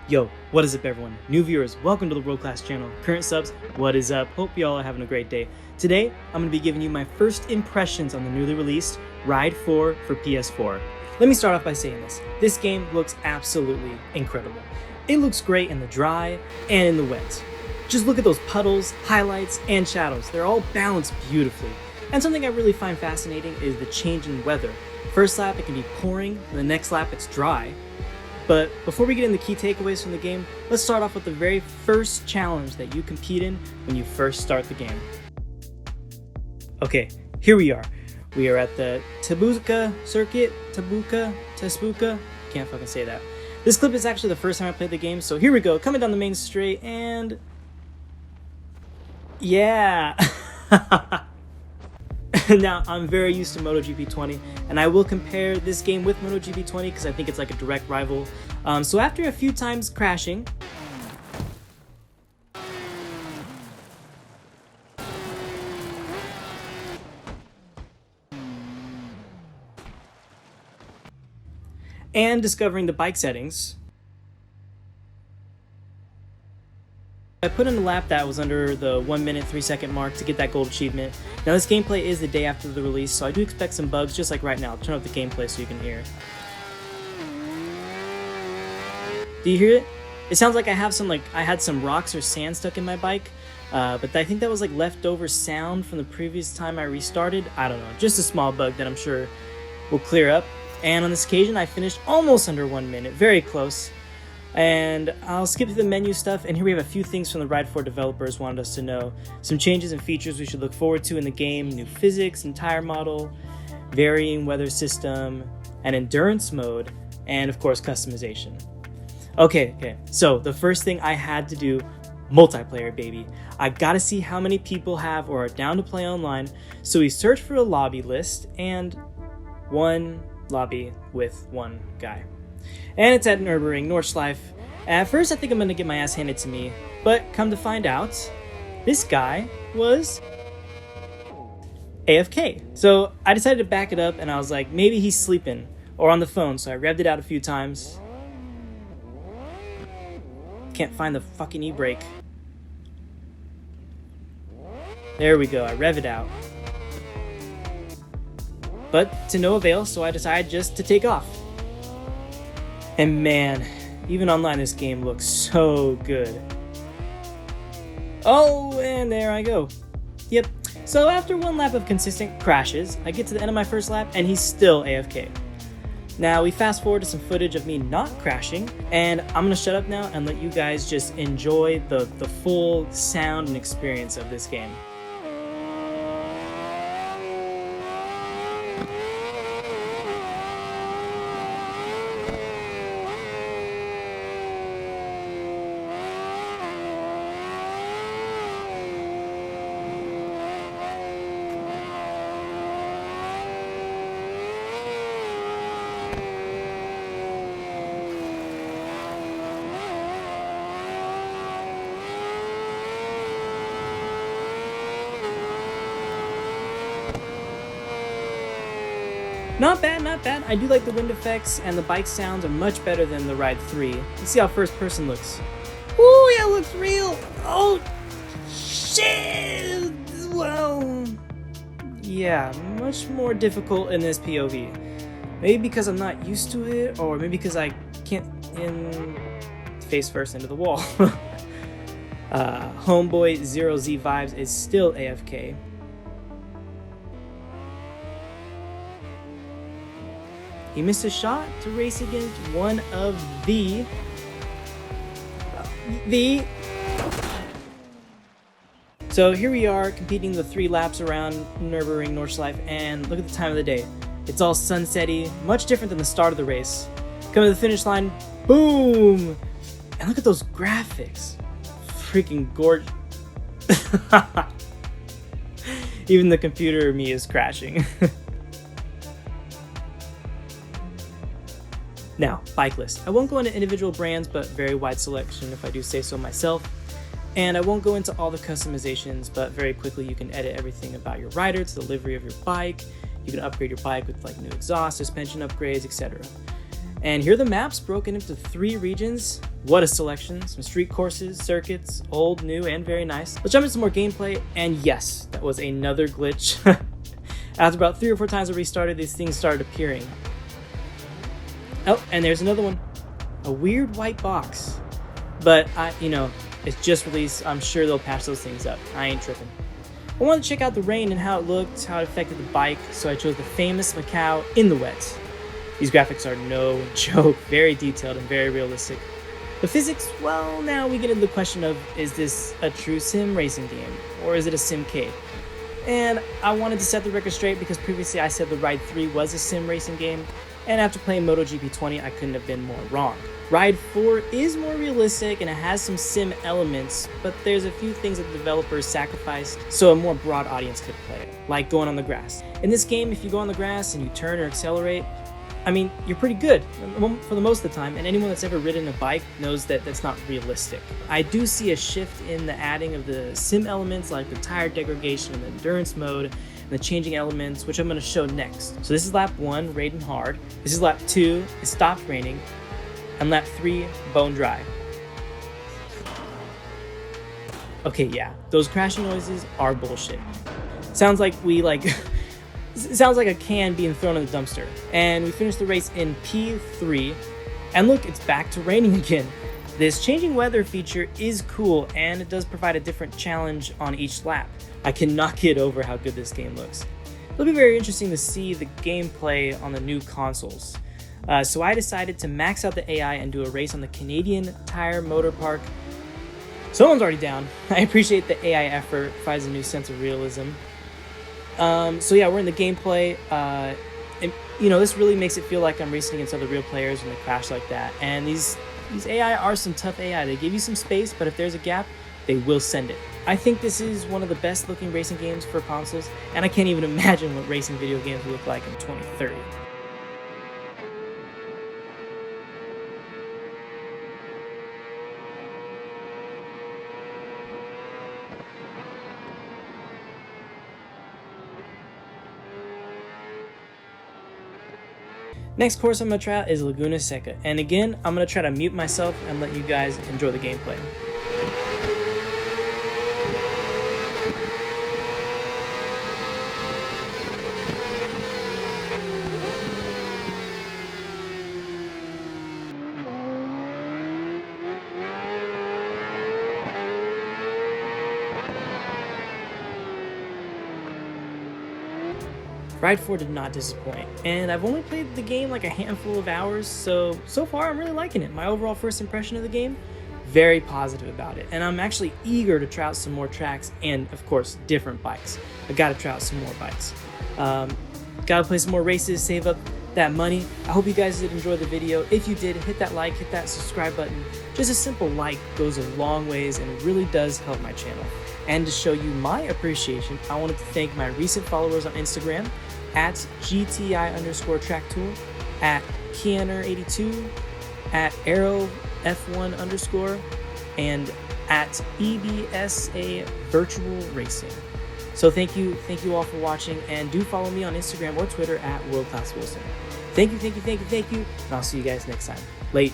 Yo, what is up everyone? New viewers, welcome to the World Class channel. Current subs, what is up? Hope y'all are having a great day. Today, I'm going to be giving you my first impressions on the newly released RIDE4 for PS4. Let me start off by saying this. This game looks absolutely incredible. It looks great in the dry and in the wet. Just look at those puddles, highlights, and shadows. They're all balanced beautifully. And something I really find fascinating is the change in weather. First lap it can be pouring, and the next lap it's dry. But before we get into key takeaways from the game, let's start off with the very first challenge that you compete in when you first start the game. Okay, here we are. We are at the Tebuka circuit, Tebuka, can't fucking say that. This clip is actually the first time I played the game, so here we go, coming down the main straight, and yeah. Now, I'm very used to MotoGP 20, and I will compare this game with MotoGP 20 because I think it's like a direct rival. So after a few times crashing, and discovering the bike settings, I put in a lap that was under the 1 minute 3 second mark to get that gold achievement. Now this gameplay is the day after the release, so I do expect some bugs just like right now. I'll turn up the gameplay so you can hear. Do you hear it? It sounds like I had some rocks or sand stuck in my bike, but I think that was like leftover sound from the previous time I restarted. I don't know, just a small bug that I'm sure will clear up. And on this occasion I finished almost under 1 minute, very close. And I'll skip through the menu stuff, and here we have a few things from the RIDE4 developers wanted us to know. Some changes and features we should look forward to in the game, new physics and tire model, varying weather system, an endurance mode, and of course customization. Okay, so the first thing I had to do, multiplayer baby. I gotta see how many people have or are down to play online, so we searched for a lobby list, and one lobby with one guy. And it's at Nurburgring, Nordschleife. At first I think I'm gonna get my ass handed to me, but come to find out, this guy was AFK. So I decided to back it up, and I was like, maybe he's sleeping or on the phone, so I revved it out a few times. Can't find the fucking e-brake. There we go, I rev it out. But to no avail, so I decided just to take off. And man, even online this game looks so good. Oh, and there I go. Yep, so after one lap of consistent crashes, I get to the end of my first lap and he's still AFK. Now we fast forward to some footage of me not crashing, and I'm gonna shut up now and let you guys just enjoy the full sound and experience of this game. Not bad, not bad. I do like the wind effects, and the bike sounds are much better than the Ride 3. Let's see how first person looks. Ooh, yeah, it looks real. Oh, shit. Well, yeah, much more difficult in this POV. Maybe because I'm not used to it, or maybe because I can't face first into the wall. Homeboy 0Z Vibes is still AFK. He missed a shot to race against one of the... So here we are competing the 3 laps around Nurburgring, Nordschleife, and look at the time of the day. It's all sunsetty, much different than the start of the race. Coming to the finish line, boom! And look at those graphics. Freaking gorgeous. Even the computer me is crashing. Now, bike list. I won't go into individual brands, but very wide selection if I do say so myself. And I won't go into all the customizations, but very quickly you can edit everything about your rider to the livery of your bike. You can upgrade your bike with like new exhaust, suspension upgrades, etc. And here are the maps broken into 3 regions. What a selection. Some street courses, circuits, old, new, and very nice. Let's jump into some more gameplay, and yes, that was another glitch. After about 3 or 4 times I restarted, these things started appearing. Oh, and there's another one. A weird white box. But, it's just released. I'm sure they'll patch those things up. I ain't tripping. I wanted to check out the rain and how it looked, how it affected the bike, so I chose the famous Macau in the wet. These graphics are no joke, very detailed and very realistic. The physics, well, now we get into the question of, is this a true sim racing game, or is it a simcade? And I wanted to set the record straight because previously I said the RIDE4 was a sim racing game, and after playing MotoGP 20, I couldn't have been more wrong. RIDE4 is more realistic and it has some sim elements, but there's a few things that the developers sacrificed so a more broad audience could play it, like going on the grass. In this game, if you go on the grass and you turn or accelerate, you're pretty good for the most of the time, and anyone that's ever ridden a bike knows that that's not realistic. I do see a shift in the adding of the sim elements like the tire degradation and the endurance mode, and the changing elements, which I'm going to show next. So this is lap 1, raining hard. This is lap 2, it stopped raining. And lap 3, bone dry. Okay, yeah, those crashing noises are bullshit. Sounds like sounds like a can being thrown in the dumpster. And we finished the race in P3, and look, it's back to raining again. This changing weather feature is cool, and it does provide a different challenge on each lap. I cannot get over how good this game looks. It'll be very interesting to see the gameplay on the new consoles. So I decided to max out the AI and do a race on the Canadian Tire Motor Park. Someone's already down. I appreciate the AI effort, provides a new sense of realism. So yeah, we're in the gameplay. This really makes it feel like I'm racing against other real players when they crash like that. And these AI are some tough AI. They give you some space, but if there's a gap, they will send it. I think this is one of the best looking racing games for consoles, and I can't even imagine what racing video games will look like in 2030. Next course I'm going to try out is Laguna Seca, and again, I'm going to try to mute myself and let you guys enjoy the gameplay. RIDE4 did not disappoint, and I've only played the game like a handful of hours, so far I'm really liking it. My overall first impression of the game, very positive about it, and I'm actually eager to try out some more tracks and, of course, different bikes. I gotta try out some more bikes. Gotta play some more races, save up that money. I hope you guys did enjoy the video. If you did, hit that like, hit that subscribe button. Just a simple like goes a long ways and it really does help my channel. And to show you my appreciation, I wanted to thank my recent followers on Instagram, at GTI_tracktool, at Keaner82, at ArrowF1_, and at EBSA Virtual Racing. So thank you all for watching, and do follow me on Instagram or Twitter at WorldClassWilson. Thank you, and I'll see you guys next time. Late.